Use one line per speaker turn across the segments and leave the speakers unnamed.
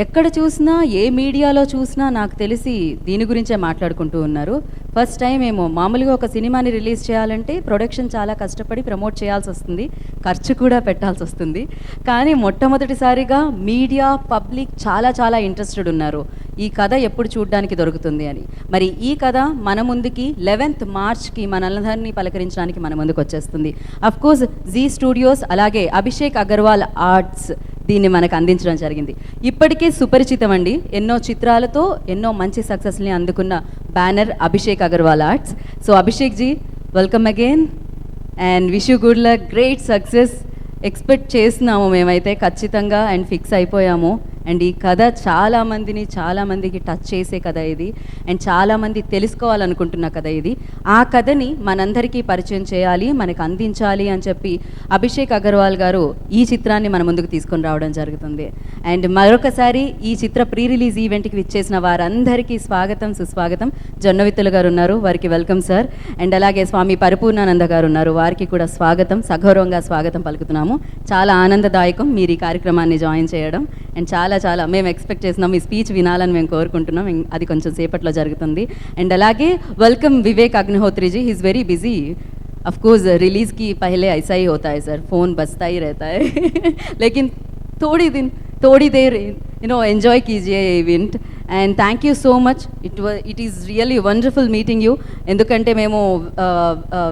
ఎక్కడ చూసినా ఏ మీడియాలో చూసినా నాకు తెలిసి దీని గురించే మాట్లాడుకుంటూ ఉన్నారు. ఫస్ట్ టైం ఏమో మామూలుగా ఒక సినిమాని రిలీజ్ చేయాలంటే ప్రొడక్షన్ చాలా కష్టపడి ప్రమోట్ చేయాల్సి వస్తుంది, ఖర్చు కూడా పెట్టాల్సి వస్తుంది. కానీ మొట్టమొదటిసారిగా మీడియా పబ్లిక్ చాలా చాలా ఇంట్రెస్టెడ్ ఉన్నారు ఈ కథ ఎప్పుడు చూడడానికి దొరుకుతుంది అని. మరి ఈ కథ మన ముందుకి 11th మార్చ్కి మనందరినీ పలకరించడానికి మన ముందుకు వచ్చేస్తుంది. అఫ్కోర్స్ జీ స్టూడియోస్ అలాగే అభిషేక్ అగర్వాల్ ఆర్ట్స్ దీన్ని మనకు అందించడం జరిగింది. ఇప్పటికే సుపరిచితం అండి, ఎన్నో చిత్రాలతో ఎన్నో మంచి సక్సెస్ని అందుకున్న banner Abhishek Agarwal Arts. So Abhishek ji, welcome again and wish you good luck, great success. Expect చేస్తున్నాము మేమైతే ఖచ్చితంగా అండ్ ఫిక్స్ అయిపోయాము. అండ్ ఈ కథ చాలామందికి టచ్ చేసే కథ ఇది, అండ్ చాలామంది తెలుసుకోవాలనుకుంటున్న కథ ఇది. ఆ కథని మనందరికీ పరిచయం చేయాలి, మనకు అందించాలి అని చెప్పి అభిషేక్ అగర్వాల్ గారు ఈ చిత్రాన్ని మన ముందుకు తీసుకొని రావడం జరుగుతుంది. అండ్ మరొకసారి ఈ చిత్ర ప్రీ రిలీజ్ ఈవెంట్కి విచ్చేసిన వారందరికీ స్వాగతం సుస్వాగతం. జొన్నవిత్తుల గారు ఉన్నారు, వారికి వెల్కమ్ సార్. అండ్ అలాగే స్వామి పరిపూర్ణానంద గారు ఉన్నారు, వారికి కూడా స్వాగతం, సగౌరవంగా స్వాగతం పలుకుతున్నాము. చాలా ఆనందదాయకం మీరు ఈ కార్యక్రమాన్ని జాయిన్ చేయడం. అండ్ చాలా మేము ఎక్స్పెక్ట్ చేస్తున్నాం, మీ స్పీచ్ వినాలని మేము కోరుకుంటున్నాం, అది కొంచెం సేపట్లో జరుగుతుంది. అండ్ అలాగే welcome Vivek Agnihotri ji, he is very busy. Of course release की पहले ऐसा ही होता है सर, फ़ोन बजता ही रहता है लेकिन थोड़ी देर एंजॉय कीजिए ये event. And thank you so much. It is really wonderful meeting you. ఎందుకంటే మేము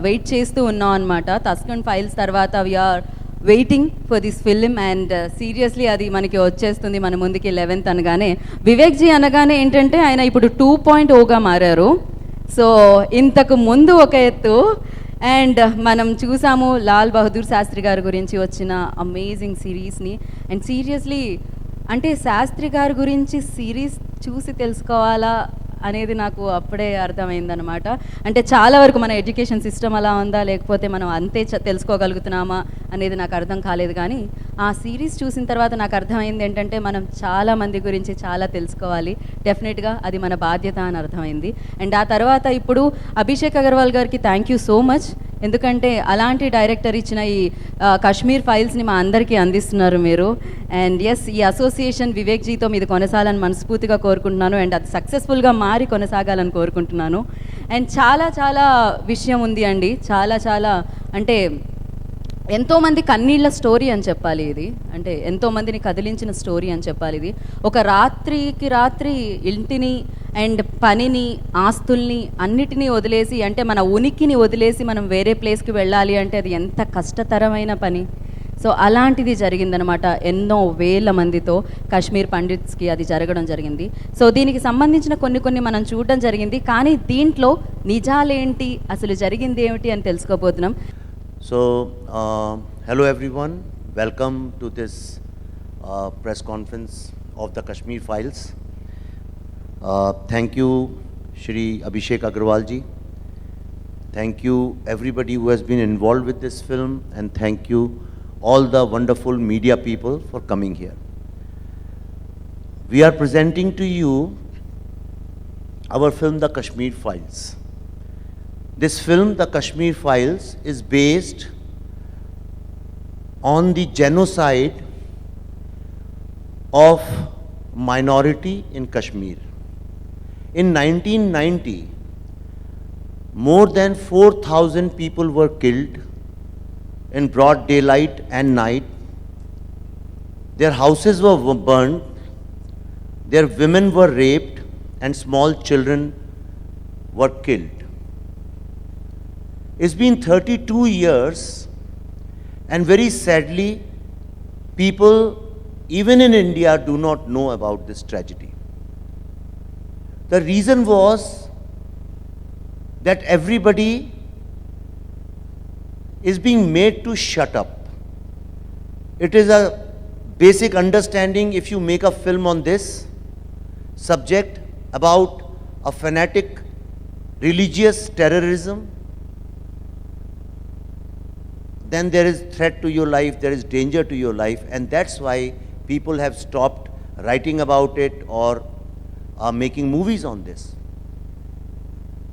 వెయిట్ చేస్తూ ఉన్నాం అనమాట. కశ్మీర్ ఫైల్స్ తర్వాత we're waiting for this film and seriously అది మనకి వచ్చేస్తుంది మన ముందుకి 11th అనగానే. వివేక్ జీ అనగానే ఏంటంటే ఆయన ఇప్పుడు 2.0గా మారారు. సో ఇంతకు ముందు ఒక ఎత్తు. అండ్ మనం చూసాము లాల్ బహదూర్ శాస్త్రి గారి గురించి వచ్చిన అమేజింగ్ సిరీస్ని. అండ్ సీరియస్లీ అంటే శాస్త్రి గారి గురించి సిరీస్ చూసి తెలుసుకోవాలా అనేది నాకు అప్పుడే అర్థమైందనమాట. అంటే చాలా వరకు మన ఎడ్యుకేషన్ సిస్టమ్ అలా ఉందా, లేకపోతే మనం అంతే తెలుసుకోగలుగుతున్నామా అనేది నాకు అర్థం కాలేదు. కానీ ఆ సిరీస్ చూసిన తర్వాత నాకు అర్థమైంది ఏంటంటే మనం చాలామంది గురించి చాలా తెలుసుకోవాలి, డెఫినెట్గా అది మన బాధ్యత అని అర్థమైంది. అండ్ ఆ తర్వాత ఇప్పుడు అభిషేక్ అగర్వాల్ గారికి థ్యాంక్ యూ సో మచ్. ఎందుకంటే అలాంటి డైరెక్టర్ ఇచ్చిన ఈ కశ్మీర్ ఫైల్స్ని మా అందరికీ అందిస్తున్నారు మీరు. అండ్ ఎస్, ఈ అసోసియేషన్ వివేక్ జీతో మీది కొనసాగాలని మనస్ఫూర్తిగా కోరుకుంటున్నాను. అండ్ అది సక్సెస్ఫుల్గా మారి కొనసాగాలని కోరుకుంటున్నాను. అండ్ చాలా విషయం ఉంది అండి, చాలా అంటే ఎంతోమంది కన్నీళ్ళ స్టోరీ అని చెప్పాలి ఇది. అంటే ఎంతోమందిని కదిలించిన స్టోరీ అని చెప్పాలి ఇది. ఒక రాత్రికి రాత్రి ఇంటిని అండ్ పనిని ఆస్తుల్ని అన్నిటినీ వదిలేసి, అంటే మన ఉనికిని వదిలేసి మనం వేరే ప్లేస్కి వెళ్ళాలి అంటే అది ఎంత కష్టతరమైన పని. సో అలాంటిది జరిగిందనమాట. ఎన్నో వేల మందితో కాశ్మీర్ పండిట్స్కి అది జరగడం జరిగింది. సో దీనికి సంబంధించిన కొన్ని మనం చూడడం జరిగింది. కానీ దీంట్లో నిజాలేంటి, అసలు జరిగింది ఏమిటి అని తెలుసుకోబోతున్నాం.
So, hello everyone, welcome to this press conference of the Kashmir Files. Thank you Shri Abhishek Agarwal ji, thank you everybody who has been involved with this film, and thank you all the wonderful media people for coming here. We are presenting to you our film The Kashmir Files. This film, The Kashmir Files, is based on the genocide of minority in Kashmir. In 1990, more than 4,000 people were killed in broad daylight and night. Their houses were burned, their women were raped, and small children were killed. It's been 32 years, and very sadly, people, even in India, do not know about this tragedy. The reason was that everybody is being made to shut up. It is a basic understanding if you make a film on this subject about a fanatic religious terrorism, then there is threat to your life, there is danger to your life, and that's why people have stopped writing about it or are making movies on this.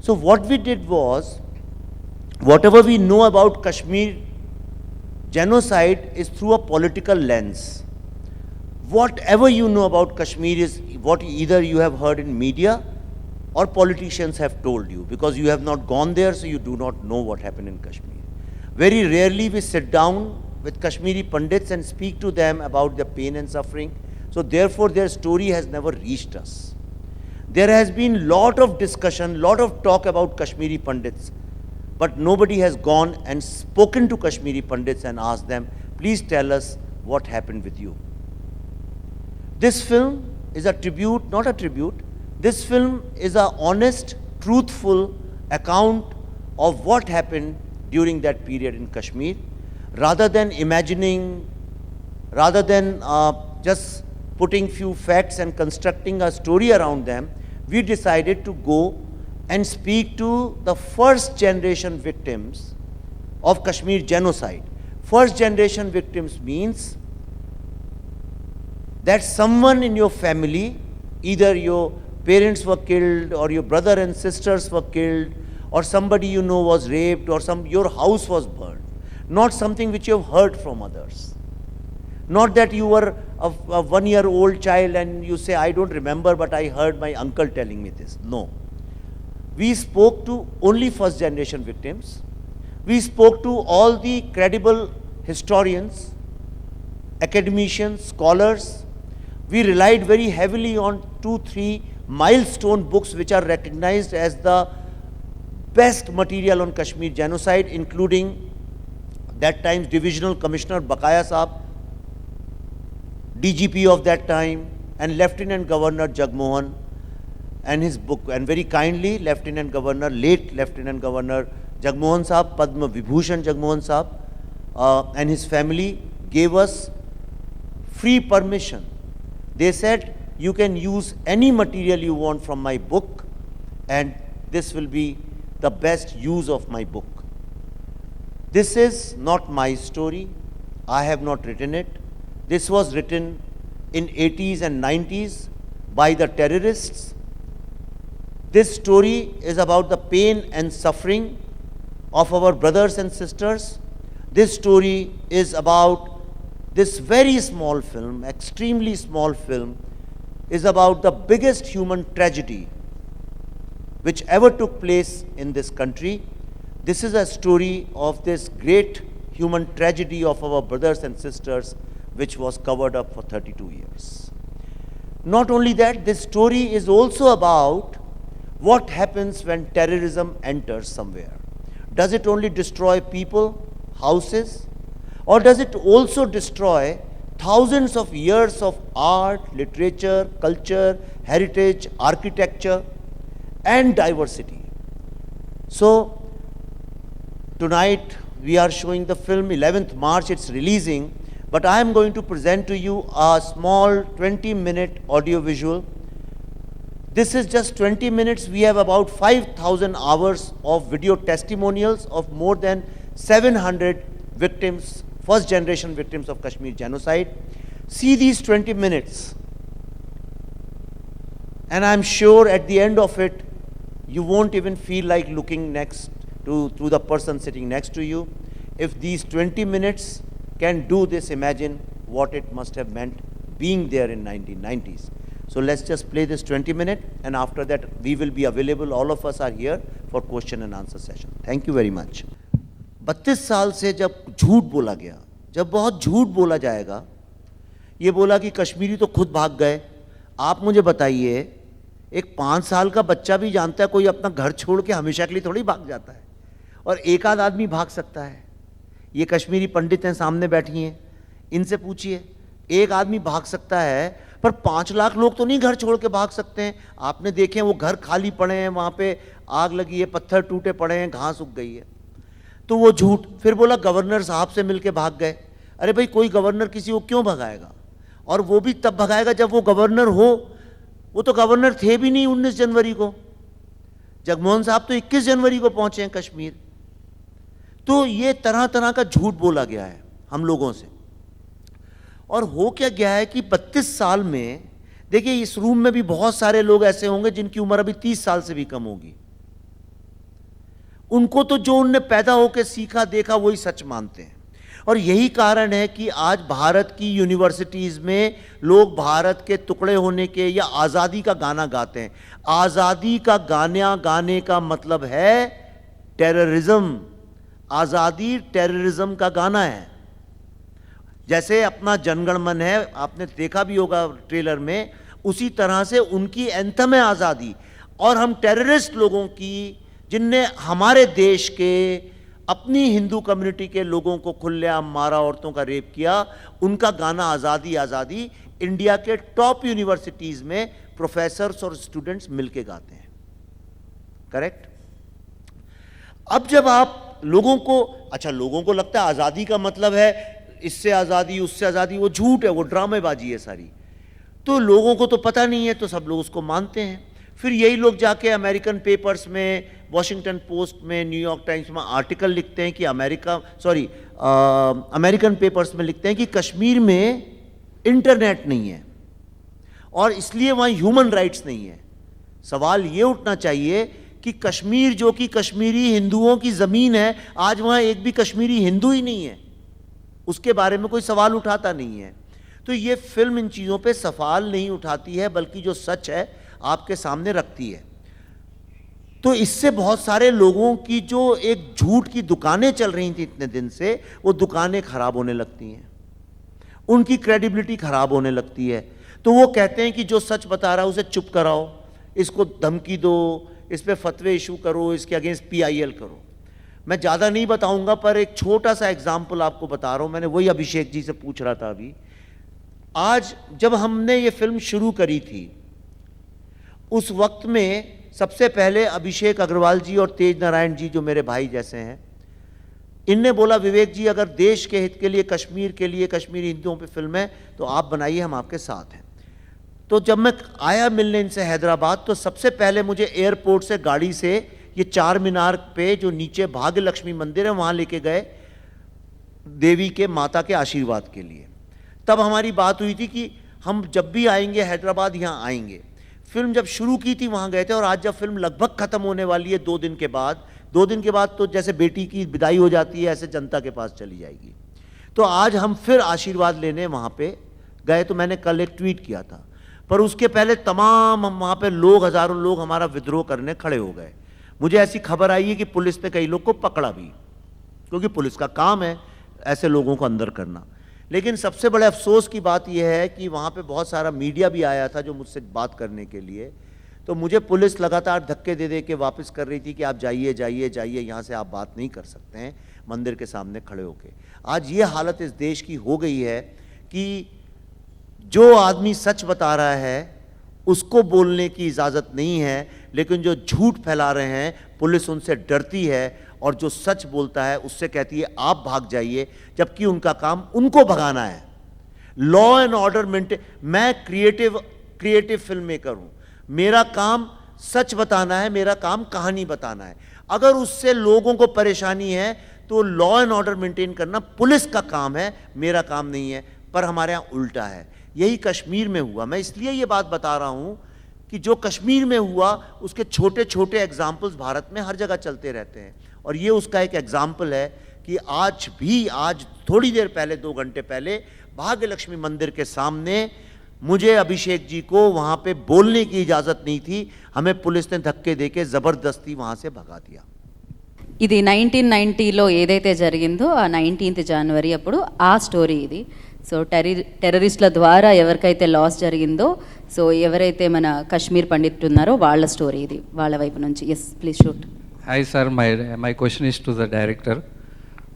So what we did was, whatever we know about Kashmir genocide is through a political lens. whatever you know about Kashmir is what either you have heard in media or politicians have told you, because you have not gone there, so you do not know what happened in Kashmir. Very rarely we sit down with Kashmiri Pandits and speak to them about their pain and suffering. So therefore their story has never reached us. There has been lot of discussion, lot of talk about Kashmiri Pandits, but nobody has gone and spoken to Kashmiri Pandits and asked them, please tell us what happened with you. This film is a tribute, not a tribute. This film is an honest, truthful account of what happened during that period in Kashmir. Rather than imagining, rather than just putting few facts and constructing a story around them, we decided to go and speak to the first generation victims of Kashmir genocide. First generation victims means that someone in your family, either your parents were killed or your brother and sisters were killed or somebody you know was raped or your house was burned. Not something which you have heard from others. Not that you were a 1-year-old child and you say, I don't remember, but I heard my uncle telling me this. No. We spoke to only first generation victims. We spoke to all the credible historians, academicians, scholars. We relied very heavily on 2-3 milestone books which are recognized as the best material on Kashmir genocide, including that time's Divisional Commissioner Bakaya Saab, DGP of that time, and Lieutenant Governor Jagmohan, and his book, and very kindly late Lieutenant Governor Jagmohan Saab, Padma Vibhushan Jagmohan Saab, and his family gave us free permission. They said, you can use any material you want from my book, and this will be the best use of my book. This is not my story. I have not written it. This was written in 80s and 90s by the terrorists. This story is about the pain and suffering of our brothers and sisters. This story is about this very small film, extremely small film, is about the biggest human tragedy which ever took place in this country. This is a story of this great human tragedy of our brothers and sisters which was covered up for 32 years. Not only that, this story is also about what happens when terrorism enters somewhere. Does it only destroy people, houses, or does it also destroy thousands of years of art, literature, culture, heritage, architecture, and diversity? So, tonight we are showing the film, 11th March it's releasing, but I am going to present to you a small 20-minute audio visual. This is just 20 minutes. We have about 5,000 hours of video testimonials of more than 700 victims, first generation victims of Kashmir genocide. See these 20 minutes, and I'm sure at the end of it, you won't even feel like looking next to the person sitting next to you. If these 20 minutes can do this, imagine what it must have meant being there in 1990s. So let's just play this 20-minute, and after that we will be available. All of us are here for question and answer session. Thank you very much. 32 साल से जब झूठ बोला गया, जब बहुत झूठ बोला जाएगा, ये बोला कि कश्मीरी तो खुद भाग गए। आप मुझे बताइए, एक 5 साल का बच्चा भी जानता है कोई अपना घर छोड़ के हमेशा के लिए थोड़ी भाग जाता है, और एक आध आदमी भाग सकता है। ये कश्मीरी पंडित हैं, सामने बैठी हैं, इनसे पूछिए, एक आदमी भाग सकता है, पर 5 लाख लोग तो नहीं घर छोड़ के भाग सकते हैं। आपने देखे वो घर खाली पड़े हैं, वहाँ पे आग लगी है, पत्थर टूटे पड़े हैं, घास उग गई है। तो वो झूठ। फिर बोला गवर्नर साहब से मिलके भाग गए। अरे भाई, कोई गवर्नर किसी को क्यों भगाएगा? और वो भी तब भगाएगा जब वो गवर्नर हो। वो तो गवर्नर थे भी नहीं 19 जनवरी को। जगमोहन साहब तो 21 जनवरी को पहुंचे हैं कश्मीर। तो ये तरह तरह का झूठ बोला गया है हम लोगों से। और हो क्या गया है कि 32 साल में, देखिए इस रूम में भी बहुत सारे लोग ऐसे होंगे जिनकी उम्र अभी 30 साल से भी कम होगी। उनको तो जो उनने पैदा होकर सीखा देखा वही सच मानते हैं। और यही कारण है कि आज भारत की यूनिवर्सिटीज़ में लोग भारत के टुकड़े होने के या आज़ादी का गाना गाते हैं। आज़ादी का गाना गाने का मतलब है टेररिज्म। आज़ादी टेररिज्म का गाना है। जैसे अपना जनगण मन है, आपने देखा भी होगा ट्रेलर में, उसी तरह से उनकी एंथम है आज़ादी। और हम टेररिस्ट लोगों की, जिनने हमारे देश के अपनी हिंदू कम्युनिटी के लोगों को खुलेआम मारा, औरतों का रेप किया, उनका गाना आज़ादी आज़ादी इंडिया के टॉप यूनिवर्सिटीज़ में प्रोफेसर्स और स्टूडेंट्स मिलके गाते हैं। करेक्ट? अब जब आप लोगों को, अच्छा लोगों को लगता है आज़ादी का मतलब है इससे आज़ादी उससे आज़ादी, वो झूठ है, वो ड्रामेबाजी है सारी। तो लोगों को तो पता नहीं है, तो सब लोग उसको मानते हैं। फिर यही लोग जाके अमेरिकन पेपर्स में, वॉशिंगटन पोस्ट में, न्यूयॉर्क टाइम्स में आर्टिकल लिखते हैं कि अमेरिकन पेपर्स में लिखते हैं कि कश्मीर में इंटरनेट नहीं है और इसलिए वहाँ ह्यूमन राइट्स नहीं है। सवाल ये उठना चाहिए कि कश्मीर जो कि कश्मीरी हिंदुओं की ज़मीन है, आज वहाँ एक भी कश्मीरी हिंदू ही नहीं है, उसके बारे में कोई सवाल उठाता नहीं है। तो ये फिल्म इन चीज़ों पे सवाल नहीं उठाती है, बल्कि जो सच है आपके सामने रखती है। तो इससे बहुत सारे लोगों की जो एक झूठ की दुकानें चल रही थी इतने दिन से, वो दुकानें खराब होने लगती हैं, उनकी क्रेडिबिलिटी खराब होने लगती है। तो वो कहते हैं कि जो सच बता रहा है उसे चुप कराओ, इसको धमकी दो, इस पे फतवे इशू करो, इसके अगेंस्ट PIL करो। मैं ज़्यादा नहीं बताऊंगा, पर एक छोटा सा एग्जाम्पल आपको बता रहा हूं। मैंने वही अभिषेक जी से पूछ रहा था अभी। आज जब हमने ये फिल्म शुरू करी थी, उस वक्त में सबसे पहले अभिषेक अग्रवाल जी और तेज नारायण जी, जो मेरे भाई जैसे हैं, इनने बोला विवेक जी अगर देश के हित के लिए, कश्मीर के लिए, कश्मीरी हिंदुओं पे फिल्म है तो आप बनाइए, हम आपके साथ हैं। तो जब मैं आया मिलने इनसे हैदराबाद, तो सबसे पहले मुझे एयरपोर्ट से गाड़ी से ये चार मीनार पे जो नीचे भाग्य लक्ष्मी मंदिर है वहाँ लेके गए देवी के माता के आशीर्वाद के लिए। तब हमारी बात हुई थी कि हम जब भी आएंगे हैदराबाद यहाँ आएंगे। फिल्म जब शुरू की थी वहाँ गए थे, और आज जब फिल्म लगभग ख़त्म होने वाली है 2 दिन के बाद, 2 दिन के बाद तो जैसे बेटी की विदाई हो जाती है ऐसे जनता के पास चली जाएगी। तो आज हम फिर आशीर्वाद लेने वहाँ पे गए। तो मैंने कल एक ट्वीट किया था, पर उसके पहले तमाम हम वहाँ पे लोग, हज़ारों लोग हमारा विद्रोह करने खड़े हो गए। मुझे ऐसी खबर आई है कि पुलिस ने कई लोग को पकड़ा भी, क्योंकि पुलिस का काम है ऐसे लोगों को अंदर करना। लेकिन सबसे बड़े अफसोस की बात यह है कि वहाँ पे बहुत सारा मीडिया भी आया था जो मुझसे बात करने के लिए। तो मुझे पुलिस लगातार धक्के दे दे के वापस कर रही थी कि आप जाइए जाइए जाइए, यहाँ से आप बात नहीं कर सकते हैं मंदिर के सामने खड़े होके। आज ये हालत इस देश की हो गई है कि जो आदमी सच बता रहा है उसको बोलने की इजाज़त नहीं है, लेकिन जो झूठ फैला रहे हैं पुलिस उनसे डरती है, और जो सच बोलता है उससे कहती है आप भाग जाइए, जबकि उनका काम उनको भगाना है। Law and order maintain. मैं क्रिएटिव फिल्म मेकर हूँ, मेरा काम सच बताना है, मेरा काम कहानी बताना है। अगर उससे लोगों को परेशानी है तो लॉ एंड ऑर्डर मेंटेन करना पुलिस का काम है, मेरा काम नहीं है। पर हमारे यहाँ उल्टा है। यही कश्मीर में हुआ। मैं इसलिए ये बात बता रहा हूँ कि जो कश्मीर में हुआ उसके छोटे छोटे एग्जाम्पल्स भारत में हर जगह चलते रहते हैं, और ये उसका एक एग्जाम्पल है कि आज थोड़ी देर पहले, 2 घंटे पहले, भाग्य लक्ष्मी मंदिर के सामने मुझे अभिषेक जी को वहाँ पे बोलने की इजाज़त नहीं थी, हमें पुलिस ने धक्के देके ज़बरदस्ती वहाँ से भगा दिया।
ఇది 1990లో ఏదైతే జరిగిందో ఆ 19th జనవరి అప్పుడు ఆ స్టోరీ ఇది. సో టెర్రరిస్టుల ద్వారా ఎవరికైతే లాస్ జరిగిందో, సో ఎవరైతే మన కశ్మీర్ పండిట్ ఉన్నారో వాళ్ళ స్టోరీ ఇది, వాళ్ళ వైపు నుంచి. Yes please shoot.
Hi sir, my question is to the director.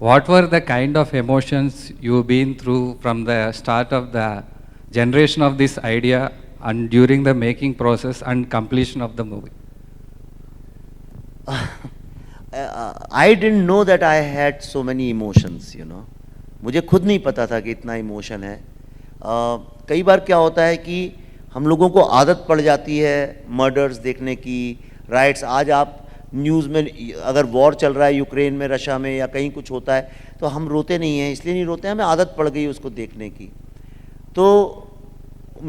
What were the kind of emotions you've been through from the start of the generation of this idea and during the making process and completion of the movie?
I didn't know that I had so many emotions, you know. मुझे खुद नहीं पता था कि इतना emotion है। कई बार क्या होता है कि हम लोगों को आदत पड़ जाती है मर्डर्स देखने की, राइट्स। आज आप न्यूज़ में अगर वॉर चल रहा है यूक्रेन में, रशिया में, या कहीं कुछ होता है तो हम रोते नहीं हैं। इसलिए नहीं रोते हैं, हमें आदत पड़ गई उसको देखने की। तो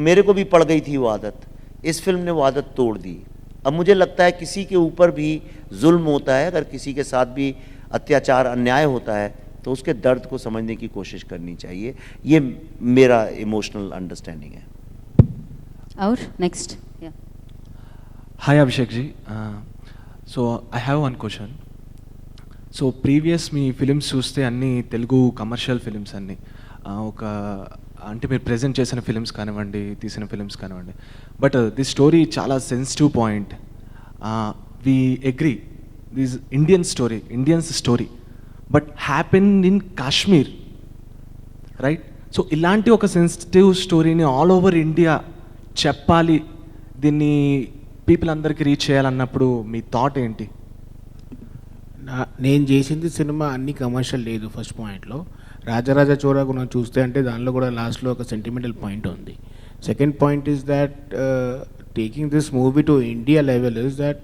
मेरे को भी पड़ गई थी वो आदत, इस फिल्म ने वो आदत तोड़ दी। अब मुझे लगता है किसी के ऊपर भी जुल्म होता है, अगर किसी के साथ भी अत्याचार, अन्याय होता है, तो उसके दर्द को समझने की कोशिश करनी चाहिए. ये मेरा इमोशनल अंडरस्टैंडिंग है.
और next.
Hi Abhishek ji. So I have one question. So previous me films చూస్తే అన్ని తెలుగు కమర్షియల్ ఫిలిమ్స్ అన్ని ఒక అంటే మీరు ప్రజెంట్ చేసిన ఫిలిమ్స్ కానివ్వండి, తీసిన ఫిలిమ్స్ కానివ్వండి, బట్ దిస్ స్టోరీ చాలా sensitive point. We agree this Indians story but happen in Kashmir, right? So ఇలాంటి ఒక సెన్సిటివ్ స్టోరీని ఆల్ ఓవర్ ఇండియా చెప్పాలి, దీన్ని పీపుల్ అందరికీ రీచ్ చేయాలన్నప్పుడు మీ థాట్ ఏంటి?
నేను చేసింది సినిమా అన్ని కమర్షియల్ లేదు. ఫస్ట్ పాయింట్లో రాజరాజ చోరా మనం చూస్తే అంటే దానిలో కూడా లాస్ట్లో ఒక సెంటిమెంటల్ పాయింట్ ఉంది. Second point is that taking this movie to India level is that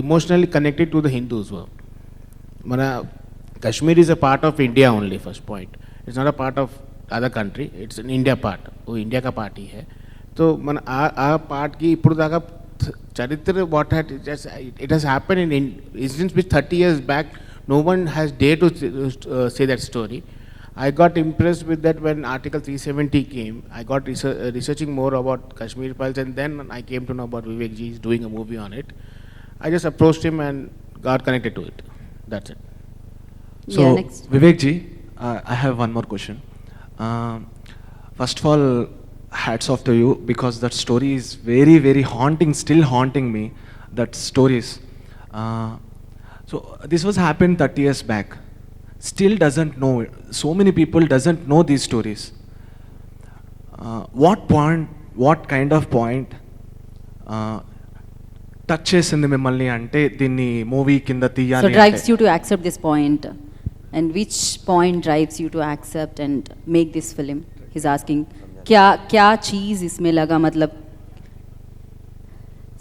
emotionally connected to the Hindus. మన Kashmir is a part of India only. First point, it's not a part of other country, it's India part. वो India का party है. तो మన ఆ పార్ట్కి ఇప్పుడు దాకా చరిత్ర what had it has happen in incidents which 30 years back no one has dared to say that story. I got impressed with that when Article 370 came. I got researching more about Kashmir Files, and then I came to know about Vivek ji is doing a movie on it. I just approached him and got connected to it. That's it.
So
next.
Vivek ji, I have one more question. First of all, hats off to you because that story is very, very haunting, still haunting me, that stories. So this was happened 30 years back. Still doesn't know, so many people doesn't know these stories. What kind of point touch చేసింది మిమ్మల్ని అంటే దీన్ని movie కింద తీయాలి?
So drives you to accept this point, and which point drives you to accept and make this film? He's asking क्या चीज़ इसमें लगा, मतलब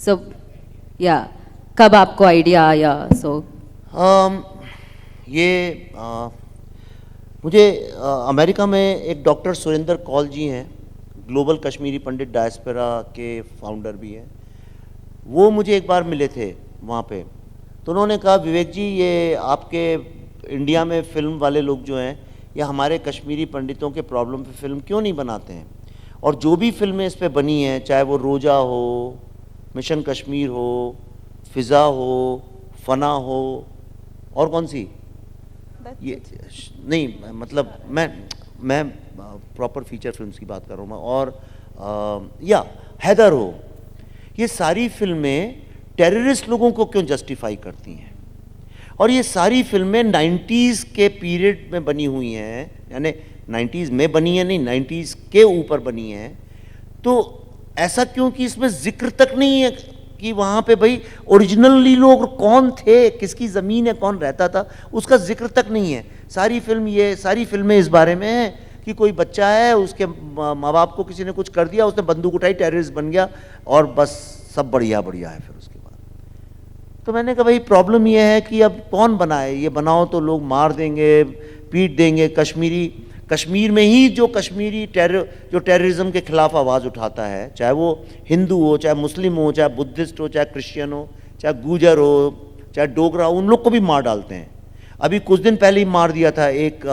so yeah, कब आपको आइडिया आया? So
ये मुझे अमेरिका में एक डॉक्टर सुरेंद्र कौल जी हैं, ग्लोबल कश्मीरी पंडित डायस्पोरा के फाउंडर भी हैं. वो मुझे एक बार मिले थे वहाँ पे, तो उन्होंने कहा विवेक जी ये आपके इंडिया में फिल्म वाले लोग जो हैं या हमारे कश्मीरी पंडितों के प्रॉब्लम पे फिल्म क्यों नहीं बनाते हैं, और जो भी फिल्में इस पे बनी हैं, चाहे वो रोजा हो, मिशन कश्मीर हो, फ़िज़ा हो, फना हो, और कौन सी ये नहीं, मतलब मैं प्रॉपर फीचर फिल्म्स की बात कर रहा हूँ मैं, और या हैदर हो, ये सारी फिल्में टेररिस्ट लोगों को क्यों जस्टिफाई करती हैं, और ये सारी फिल्में 90s के पीरियड में बनी हुई हैं, यानी 90s में बनी है, नहीं 90s के ऊपर बनी है. तो ऐसा क्यों कि इसमें जिक्र तक नहीं है कि वहाँ पे भाई ओरिजिनली लोग कौन थे, किसकी ज़मीन है, कौन रहता था, उसका जिक्र तक नहीं है. सारी फिल्में इस बारे में हैं कि कोई बच्चा है, उसके माँ बाप को किसी ने कुछ कर दिया, उसने बंदूक उठाई, टेररिस्ट बन गया, और बस सब बढ़िया है फिर उसके बाद. तो मैंने कहा भाई प्रॉब्लम ये है कि अब कौन बनाए, ये बनाओ तो लोग मार देंगे, पीट देंगे. कश्मीर में ही जो कश्मीरी जो टेररिज्म के खिलाफ आवाज़ उठाता है, चाहे वो हिंदू हो, चाहे मुस्लिम हो, चाहे बुद्धिस्ट हो, चाहे क्रिश्चियन हो, चाहे गुजर हो, चाहे डोगरा हो, उन लोग को भी मार डालते हैं. अभी कुछ दिन पहले ही मार दिया था एक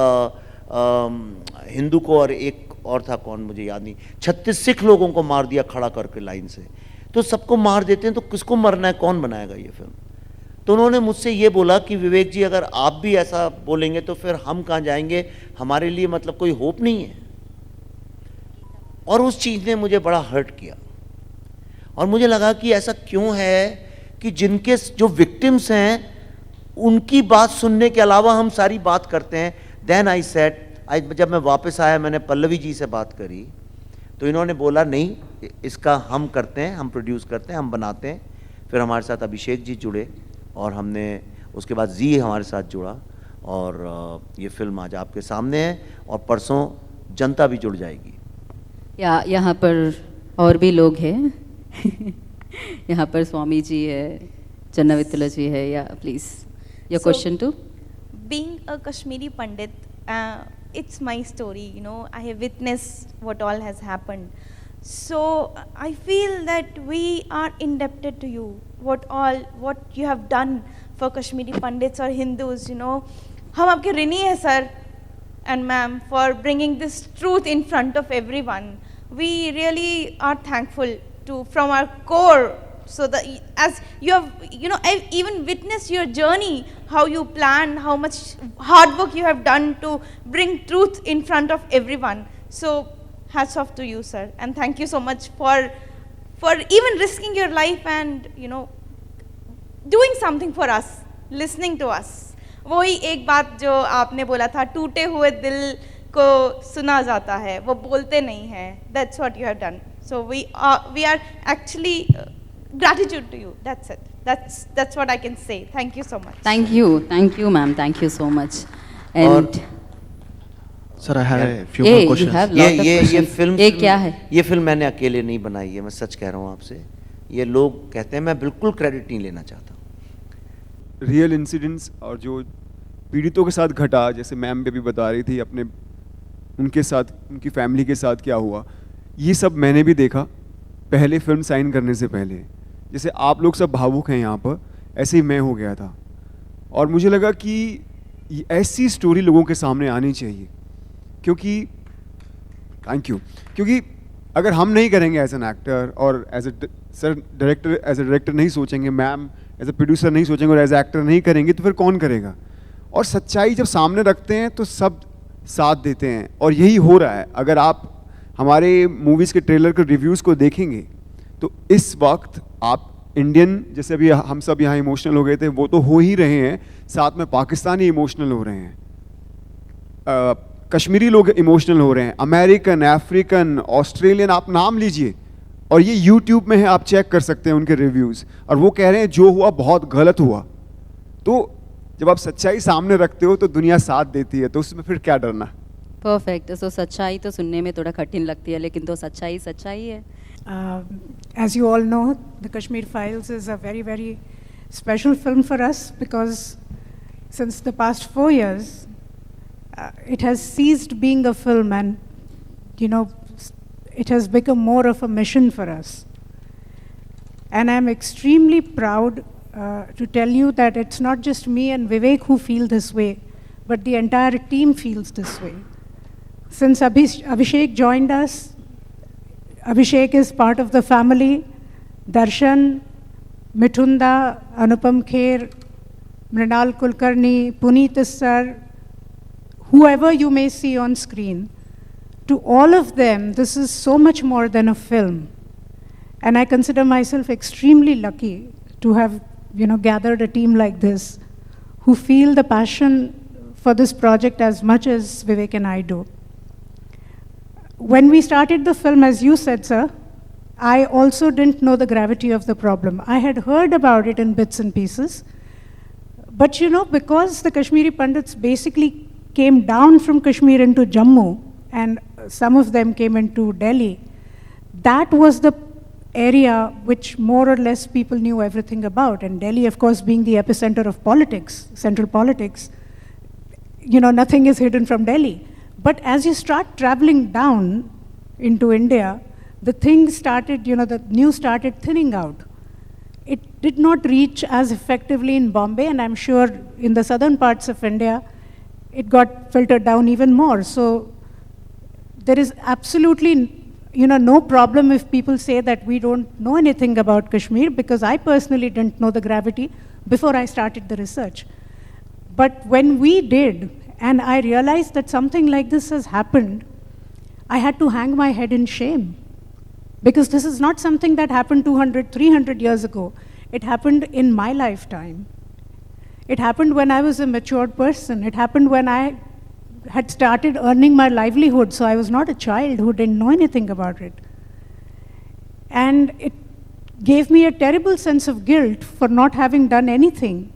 हिंदू को, और एक और था कौन मुझे याद नहीं, 36 सिख लोगों को मार दिया खड़ा करके लाइन से. तो सबको मार देते हैं तो किसको मरना है, कौन बनाएगा ये फिल्म? तो उन्होंने मुझसे ये बोला कि विवेक जी अगर आप भी ऐसा बोलेंगे तो फिर हम कहाँ जाएंगे, हमारे लिए मतलब कोई होप नहीं है. और उस चीज़ ने मुझे बड़ा हर्ट किया, और मुझे लगा कि ऐसा क्यों है कि जिनके जो विक्टिम्स हैं उनकी बात सुनने के अलावा हम सारी बात करते हैं. देन आई सेड, जब मैं वापस आया मैंने पल्लवी जी से बात करी, तो इन्होंने बोला नहीं इसका हम करते हैं, हम प्रोड्यूस करते हैं, हम बनाते हैं. फिर हमारे साथ अभिषेक जी जुड़े, और हमने उसके बाद जी हमारे साथ जुड़ा, और ये फिल्म आज आपके सामने है, और परसों जनता भी जुड़ जाएगी.
यहाँ पर और भी लोग हैं. यहाँ पर स्वामी जी है, चन्नावित्तला जी है. Yeah please your question too.
Being a Kashmiri Pandit, it's my story, you know, I have witnessed what all has happened. So I feel that we are indebted to you, what you have done for Kashmiri Pandits or Hindus, you know. हम आपके ऋणी हैं sir, and ma'am for bringing this truth in front of everyone. We really are thankful to from our core. So that as you have, I've even witnessed your journey, how you planned, how much hard work you have done to bring truth in front of everyone. So hats off to you, sir, and thank you so much for even risking your life and doing something for us, listening to us. वही एक बात जो आपने बोला था, टूटे हुए दिल को सुना जाता है, वो बोलते नहीं हैं. That's what you have done. So we are actually gratitude to you. That's it. That's what I can say. Thank you so much.
Thank you, ma'am. Thank you so much. And
Sir, I have a few
Hey,
more
you
questions.
have lot of
ये
questions.
Film
ये क्या है?
ये film मैंने अकेले नहीं बनाई है, मैं सच कह रहा हूँ आपसे. ये लोग कहते हैं, मैं बिल्कुल क्रेडिट नहीं लेना चाहता.
रियल इंसिडेंट्स और जो पीड़ितों के साथ घटा, जैसे मैम भी बता रही थी अपने उनके साथ, उनकी फैमिली के साथ क्या हुआ, ये सब मैंने भी देखा पहले फिल्म साइन करने से पहले. जैसे आप लोग सब भावुक हैं यहाँ पर, ऐसे ही मैं हो गया था. और मुझे लगा कि ऐसी स्टोरी लोगों के सामने आनी चाहिए, क्योंकि थैंक यू, क्योंकि अगर हम नहीं करेंगे एज एन एक्टर और एज ए डायरेक्टर नहीं सोचेंगे, मैम एज ए प्रोड्यूसर नहीं सोचेंगे और एज ए एक्टर नहीं करेंगे, तो फिर कौन करेगा. और सच्चाई जब सामने रखते हैं तो सब साथ देते हैं, और यही हो रहा है. अगर आप हमारे मूवीज़ के ट्रेलर के रिव्यूज़ को देखेंगे तो इस वक्त आप इंडियन, जैसे अभी हम सब यहाँ इमोशनल हो गए थे, वो तो हो ही रहे हैं, साथ में पाकिस्तानी इमोशनल हो रहे हैं, कश्मीरी लोग इमोशनल हो रहे हैं, अमेरिकन, अफ्रीकन, ऑस्ट्रेलियन, आप नाम लीजिए, और ये यूट्यूब में है, आप चेक कर सकते हैं उनके रिव्यूज़, और वो कह रहे हैं जो हुआ बहुत गलत हुआ. तो जब आप सच्चाई सामने रखते हो तो दुनिया साथ देती है, तो उसमें फिर क्या डरना.
परफेक्ट. सो सच्चाई तो सुनने में थोड़ा कठिन लगती है, लेकिन तो सच्चाई है.
As you all know, the Kashmir Files is a very, very special film for us because since the past 4 years, it has ceased being a film and, it has become more of a mission for us. And I'm extremely proud to tell you that it's not just me and Vivek who feel this way, but the entire team feels this way. Since Abhishek joined us, Abhishek is part of the family. Darshan, Mithun, Anupam, Kher, Mrinal Kulkarni, Puneet sir, whoever you may see on screen, to all of them, this is so much more than a film. And I consider myself extremely lucky to have, gathered a team like this who feel the passion for this project as much as Vivek and I do. When we started the film, as you said, sir, I also didn't know the gravity of the problem. I had heard about it in bits and pieces. But because the Kashmiri Pandits basically came down from Kashmir into Jammu, and some of them came into Delhi, that was the area which more or less people knew everything about. And Delhi, of course, being the epicenter of politics, central politics, nothing is hidden from Delhi. But as you start traveling down into India, the thing started, the news started thinning out. It did not reach as effectively in Bombay, and I'm sure in the southern parts of India, it got filtered down even more. So there is absolutely, no problem if people say that we don't know anything about Kashmir, because I personally didn't know the gravity before I started the research. But when we did, and I realized that something like this has happened, I had to hang my head in shame. Because this is not something that happened 200, 300 years ago. It happened in my lifetime. It happened when I was a matured person. It happened when I had started earning my livelihood, so I was not a child who didn't know anything about it. And it gave me a terrible sense of guilt for not having done anything.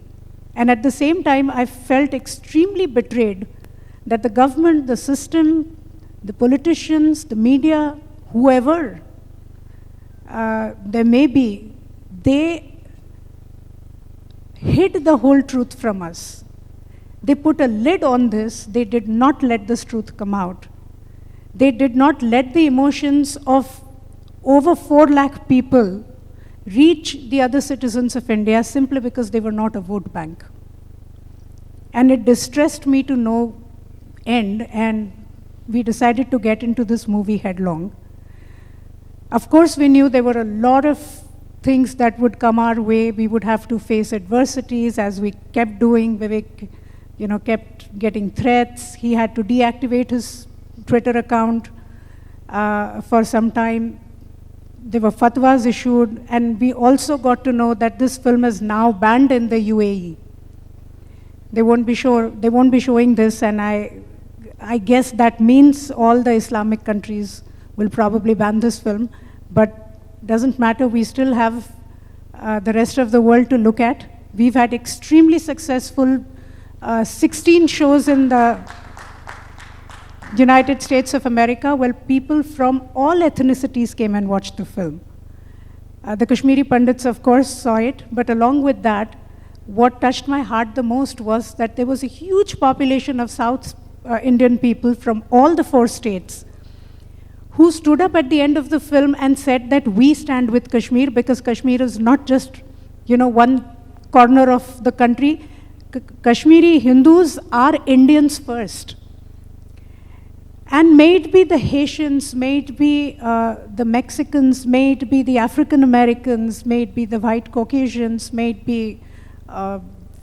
And at the same time, I felt extremely betrayed that the government, the system, the politicians, the media, whoever there may be, they hid the whole truth from us. They put a lid on this. They did not let this truth come out. They did not let the emotions of over 4 lakh people reach the other citizens of India simply because they were not a vote bank. And it distressed me to know end, and we decided to get into this movie headlong. Of course, we knew there were a lot of things that would come our way. We would have to face adversities as we kept doing. Vivek, kept getting threats. He had to deactivate his Twitter account for some time. There were fatwas issued, and we also got to know that this film is now banned in the UAE. They won't be showing this, and I guess that means all the Islamic countries will probably ban this film, but doesn't matter, we still have the rest of the world to look at. We've had extremely successful 16 shows in the United States of America, where people from all ethnicities came and watched the film. The Kashmiri Pandits, of course, saw it, but along with that, what touched my heart the most was that there was a huge population of South Indian people from all the 4 states who stood up at the end of the film and said that we stand with Kashmir, because Kashmir is not just, one corner of the country. Kashmiri Hindus are Indians first. And may it be the Haitians, may it be the Mexicans, may it be the African Americans, may it be the white Caucasians, may it be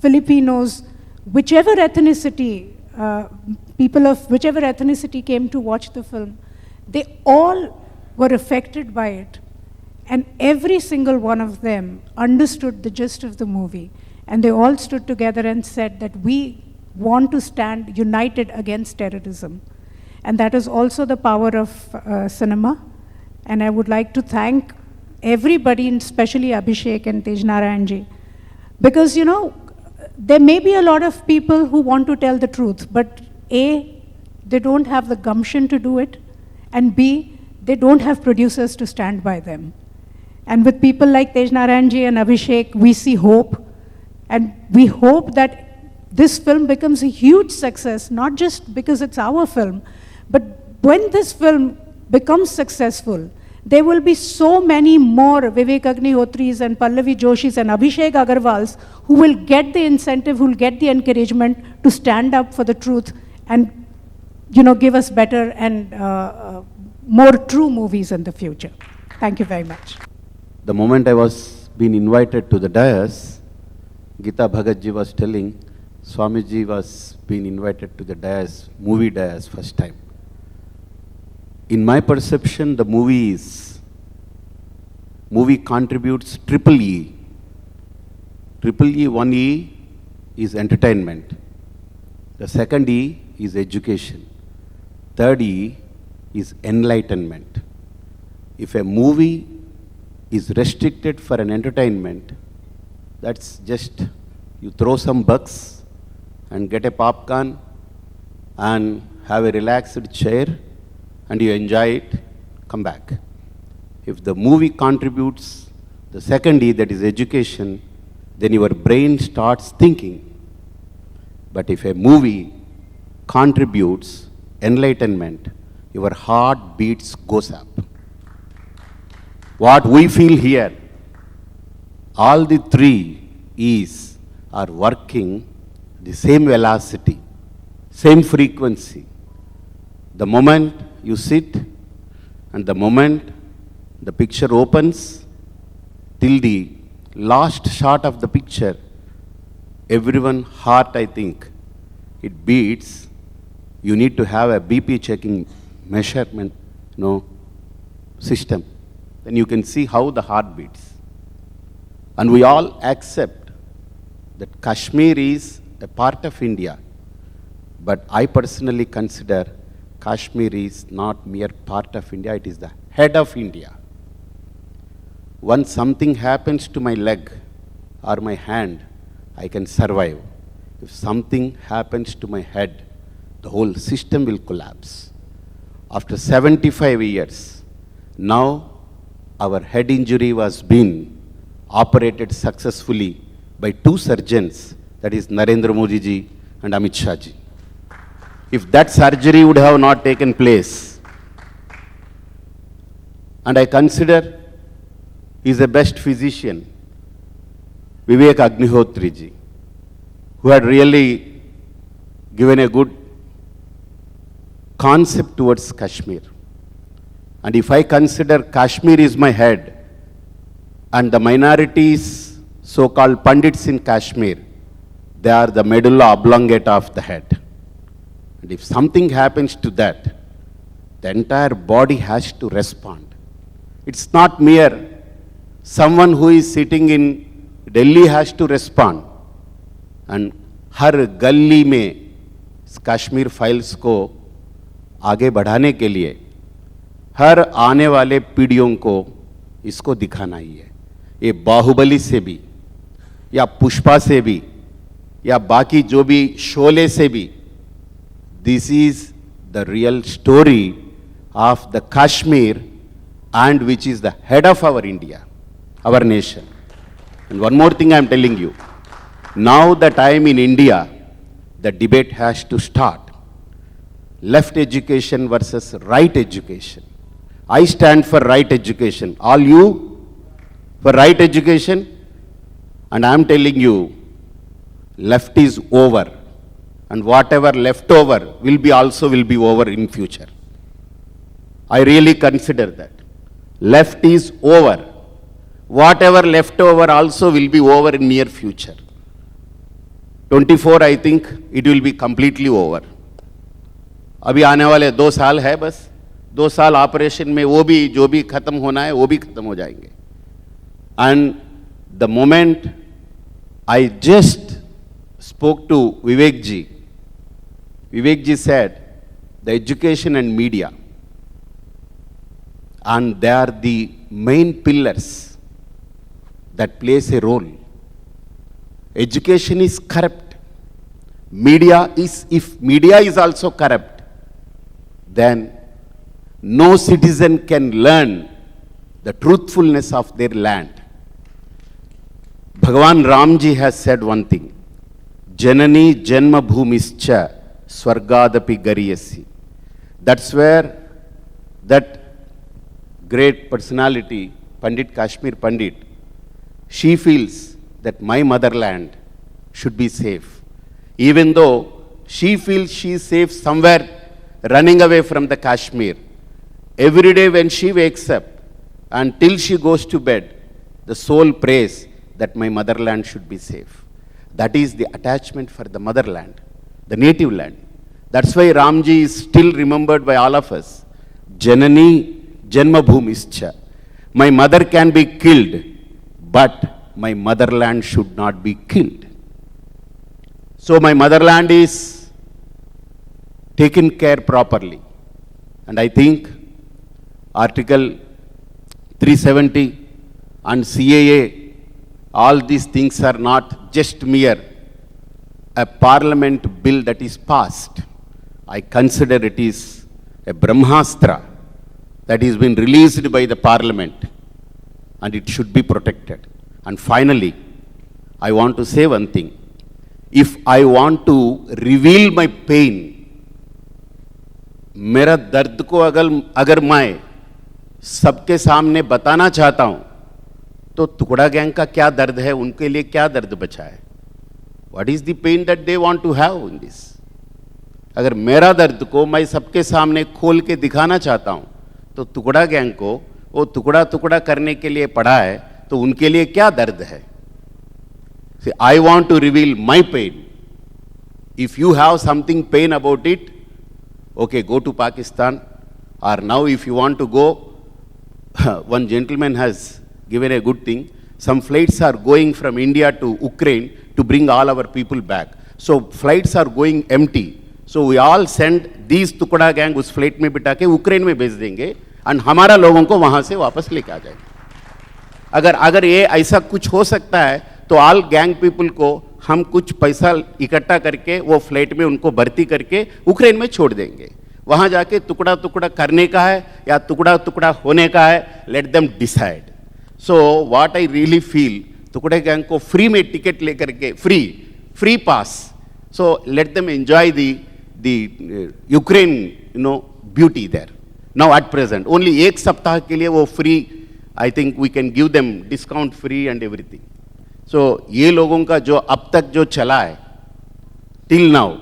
Filipinos, whichever ethnicity, people of whichever ethnicity came to watch the film, they all were affected by it. And every single one of them understood the gist of the movie. And they all stood together and said that we want to stand united against terrorism. And that is also the power of cinema. And I would like to thank everybody, and especially Abhishek and Tejnarayanji. Because, there may be a lot of people who want to tell the truth, but A, they don't have the gumption to do it, and B, they don't have producers to stand by them. And with people like Tejnarayanji and Abhishek, we see hope. And we hope that this film becomes a huge success, not just because it's our film, but when this film becomes successful, there will be so many more Vivek Agnihotris and Pallavi Joshis and Abhishek Agarwals who will get the incentive, who will get the encouragement to stand up for the truth and, give us better and more true movies in the future. Thank you very much.
The moment I was being invited to the dais, Gita Bhagatji was telling Swamiji was being invited to the dais, movie dais, first time. In my perception, the movie contributes triple E. Triple E, 1E is entertainment. The second E is education. Third E is enlightenment. If a movie is restricted for an entertainment, that's just you throw some bucks and get a popcorn and have a relaxed chair and you enjoy it, come back. If the movie contributes the second E, that is education, then your brain starts thinking. But if a movie contributes enlightenment, your heart beats goes up. What we feel here, all the 3 E's are working the same velocity, same frequency. The moment you sit and the moment the picture opens till the last shot of the picture, everyone's heart, I think, it beats. You need to have a BP checking measurement, system. Then you can see how the heart beats. And we all accept that Kashmir is a part of India. But I personally consider Kashmir is not mere part of India, it is the head of India. Once something happens to my leg or my hand, I can survive. If something happens to my head, the whole system will collapse. After 75 years, now our head injury was being operated successfully by 2 surgeons, that is Narendra Modi ji and Amit Shah ji. If that surgery would have not taken place, and I consider he is the best physician, Vivek Agnihotri ji, who had really given a good concept towards Kashmir. And if I consider Kashmir is my head, and the minorities, so-called Pandits in Kashmir, they are the medulla oblongata of the head. And if something happens to that, the entire body has to respond. It's not mere someone who is sitting in Delhi has to respond. And हर गली में Kashmir files को आगे बढ़ाने के लिए हर आने वाले पीढ़ियों को इसको दिखाना ही है. ये बाहुबली से भी या पुष्पा से भी या बाकी जो भी शोले से भी, this is the real story of the Kashmir and which is the head of our India, our nation. And one more thing I am telling you, now that I am in India, the debate has to start. Left education versus right education. I stand for right education. All you for right education? And I am telling you, left is over. And whatever left over will be over in future. I really consider that. Left is over. Whatever left over also will be over in near future. 24 I think it will be completely over. अभी आने वाले 2 साल है बस. 2 साल operation में वो भी जो भी खत्म होना है वो भी खत्म हो जाएंगे. And the moment I just spoke to Vivek ji, Vivek ji said the education and media, and they are the main pillars that plays a role. Education is corrupt. If media is also corrupt, then no citizen can learn the truthfulness of their land. Bhagavan Ramji has said one thing, Janani Janma Bhumischa Swargadapi Gariyasi. That's where that great personality, Pandit Kashmir Pandit, she feels that my motherland should be safe. Even though she feels she is safe somewhere running away from the Kashmir, every day when she wakes up until she goes to bed, the soul prays that my motherland should be safe. That is the attachment for the motherland, the native land. That's why Ramji is still remembered by all of us. Janani Janma Bhumischa. My mother can be killed, but my motherland should not be killed. So my motherland is taken care properly. And I think Article 370 and CAA, all these things are not just mere a parliament bill that is passed. I consider it is a Brahmastra that has been released by the parliament, and it should be protected. And finally, I want to say one thing. If I want to reveal my pain, मेरा दर्द को अगर मैं सबके सामने बताना चाहता हूं, तो टुकड़ा गैंग का क्या दर्द है, उनके लिए क्या दर्द बचा है? What is the pain that they want to have in this? अगर मेरा दर्द को मैं सबके सामने खोल के दिखाना चाहता हूं, तो टुकड़ा गैंग को वो टुकड़ा टुकड़ा करने के लिए पड़ा है, तो उनके लिए क्या दर्द है? See, I want to reveal my pain. If you have something pain about it, okay, go to Pakistan. Or now if you want to go, one gentleman has given a good thing. Some flights are going from India to Ukraine to bring all our people back. So flights are going empty. So we all send these Tukada gang उस flight में बिठा के Ukraine में भेज देंगे, and हमारा लोगों को वहाँ से वापस लेके आ जाएंगे. अगर ये ऐसा कुछ हो सकता है, तो ऑल गैंग पीपल को हम कुछ पैसा इकट्ठा करके वो फ्लाइट में उनको भर्ती करके यूक्रेन में छोड़ देंगे. वहाँ जाके टुकड़ा टुकड़ा करने का है या टुकड़ा टुकड़ा होने का है, let them decide. So what I really feel, टुकड़े गैंग को फ्री में टिकट लेकर के free pass, so let them enjoy the Ukraine beauty there. Now at present only एक सप्ताह के लिए वो free, I think we can give them discount free and everything. So ये लोगों का जो अब तक जो चला है till now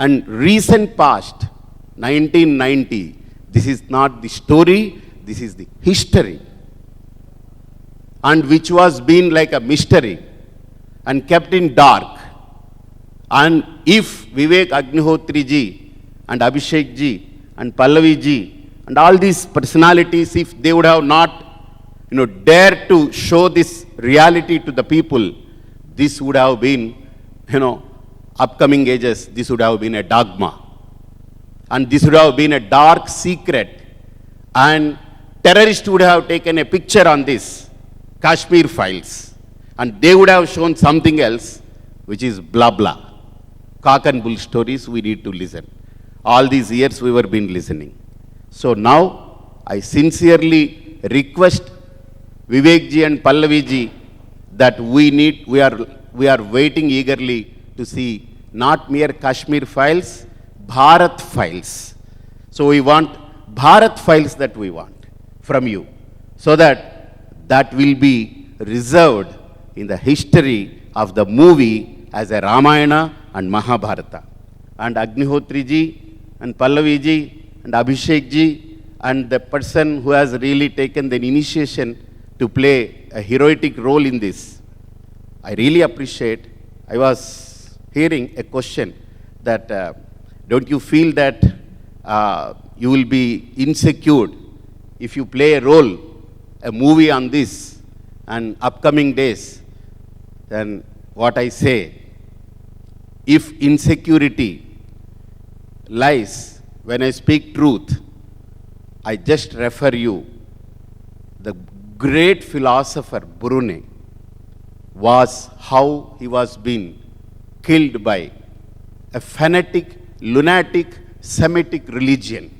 and recent past, 1990. This is not the story, this is the history. And which was been like a mystery and kept in dark. And if Vivek Agnihotri ji and Abhishek ji and Pallavi ji and all these personalities, if they would have not, dared to show this reality to the people, this would have been, upcoming ages, this would have been a dogma. And this would have been a dark secret. And terrorists would have taken a picture on this, Kashmir Files. And they would have shown something else, which is blah blah. Cock and bull stories we need to listen. All these years we were been listening. So now I sincerely request Vivek ji and Pallavi ji that we are waiting eagerly to see not mere Kashmir Files, Bharat Files. So we want Bharat Files that we want from you, so that will be reserved in the history of the movie as a Ramayana and Mahabharata. And Agnihotri ji and Pallavi ji and Abhishek ji and the person who has really taken the initiation to play a heroic role in this, I really appreciate. I was hearing a question that don't you feel that you will be insecure if you play a movie on this and upcoming days? Then what I say, if insecurity lies when I speak truth, I just refer you, the great philosopher Brune was how he was being killed by a fanatic, lunatic, Semitic religion.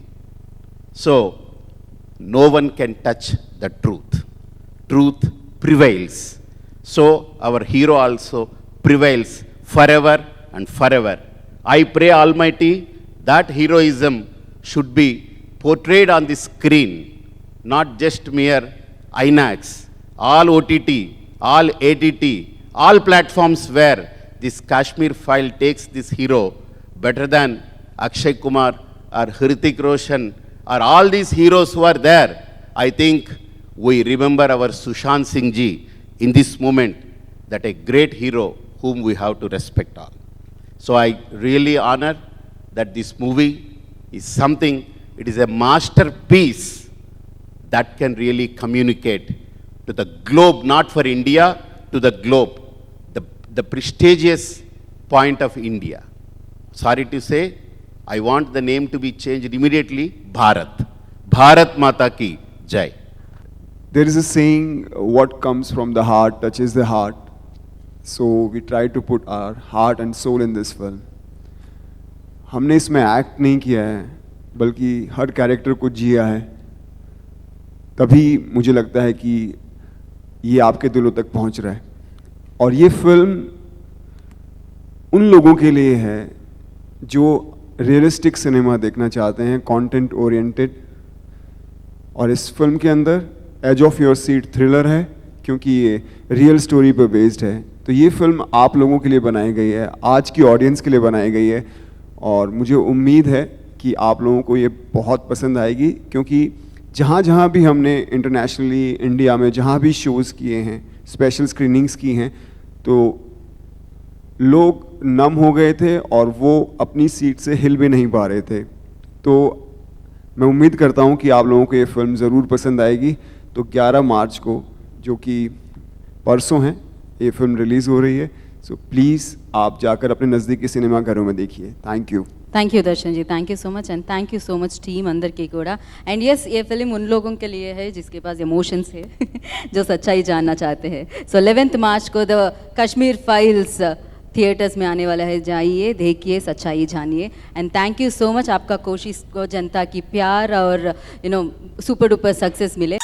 So no one can touch the truth. Truth prevails. So our hero also prevails forever and forever. I pray Almighty that heroism should be portrayed on the screen, not just mere INAX, all OTT, all ATT, all platforms where this Kashmir file takes this hero better than Akshay Kumar or Hrithik Roshan or all these heroes who are there. I think we remember our Sushant Singh ji in this moment, that a great hero whom we have to respect all. So I really honor that this movie is something, it is a masterpiece that can really communicate to the globe, not for India, to the globe, the prestigious point of India. Sorry to say, I want the name to be changed immediately, Bharat. Bharat Mata Ki Jai.
There is a saying, what comes from the heart touches the heart. So we try to put our heart and soul in this film. हमने इसमें act नहीं किया है, बल्कि हर character को जिया है. तभी मुझे लगता है कि ये आपके दिलों तक पहुंच रहा है. और ये फिल्म उन लोगों के लिए है जो रियलिस्टिक सिनेमा देखना चाहते हैं, कंटेंट ओरिएंटेड. और इस फिल्म के अंदर edge of your seat thriller है, क्योंकि ये रियल स्टोरी पर बेस्ड है. तो ये फिल्म आप लोगों के लिए बनाई गई है, आज की ऑडियंस के लिए बनाई गई है. और मुझे उम्मीद है कि आप लोगों को ये बहुत पसंद आएगी, क्योंकि जहाँ जहाँ भी हमने इंटरनेशनली इंडिया में जहाँ भी शोज़ किए हैं, स्पेशल स्क्रीनिंग्स की हैं, तो लोग नम हो गए थे और वो अपनी सीट से हिल भी नहीं पा रहे थे. तो मैं उम्मीद करता हूँ कि आप लोगों को ये फिल्म ज़रूर पसंद आएगी. तो 11 मार्च को, जो कि परसों हैं, ये फिल्म रिलीज़ हो रही है. सो प्लीज़ आप जाकर अपने नज़दीकी सिनेमा घरों में देखिए. Thank you.
Thank you Darshan ji, thank you so much and thank you so much team अंदर की कोड़ा. एंड यस, ये फिल्म उन लोगों के लिए है जिसके पास इमोशंस है जो सच्चाई जानना चाहते हैं. सो 11 मार्च को द कश्मीर फाइल्स थिएटर्स में आने वाला है. जाइए, देखिए, सच्चाई जानिए. And thank you so much. आपका कोशिश को जनता की प्यार और सुपर डुपर सक्सेस मिले.